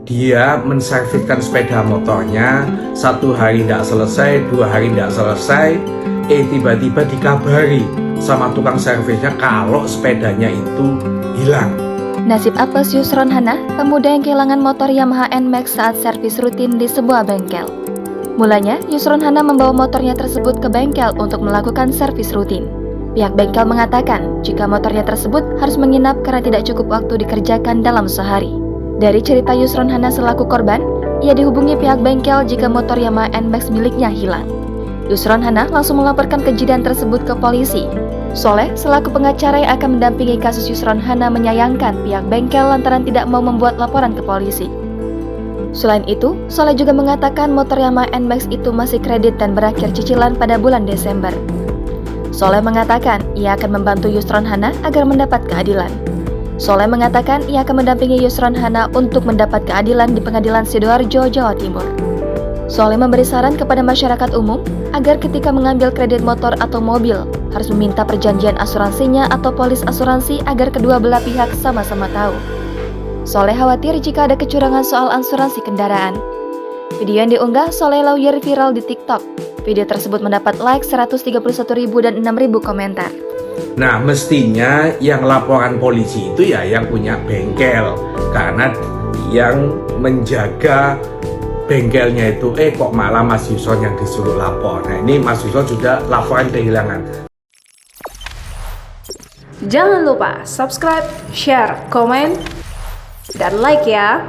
dia menserviskan sepeda motornya, 1 hari tidak selesai, 2 hari tidak selesai, tiba-tiba dikabari sama tukang servisnya kalau sepedanya itu hilang. Nasib apes Yusron Hana, pemuda yang kehilangan motor Yamaha NMAX saat servis rutin di sebuah bengkel. Mulanya, Yusron Hana membawa motornya tersebut ke bengkel untuk melakukan servis rutin. Pihak bengkel mengatakan jika motornya tersebut harus menginap karena tidak cukup waktu dikerjakan dalam sehari. Dari cerita Yusron Hana selaku korban, ia dihubungi pihak bengkel jika motor Yamaha NMAX miliknya hilang. Yusron Hana langsung melaporkan kejadian tersebut ke polisi. Soleh selaku pengacara yang akan mendampingi kasus Yusron Hana menyayangkan pihak bengkel lantaran tidak mau membuat laporan ke polisi. Selain itu, Soleh juga mengatakan motor Yamaha NMAX itu masih kredit dan berakhir cicilan pada bulan Desember. Soleh mengatakan ia akan membantu Yusron Hana agar mendapat keadilan. Soleh mengatakan ia akan mendampingi Yusron Hana untuk mendapat keadilan di Pengadilan Sidoarjo, Jawa Timur. Soleh memberi saran kepada masyarakat umum agar ketika mengambil kredit motor atau mobil harus meminta perjanjian asuransinya atau polis asuransi agar kedua belah pihak sama-sama tahu. Soleh khawatir jika ada kecurangan soal asuransi kendaraan. Video yang diunggah Soleh lawyer viral di TikTok. Video tersebut mendapat like 131.000 dan 6.000 komentar. Nah, mestinya yang laporan polisi itu ya yang punya bengkel, karena yang menjaga bengkelnya itu kok malah Mas Yusron yang disuruh lapor. Nah, ini Mas Yusron sudah laporan kehilangan. Jangan lupa subscribe, share, komen, dan like ya.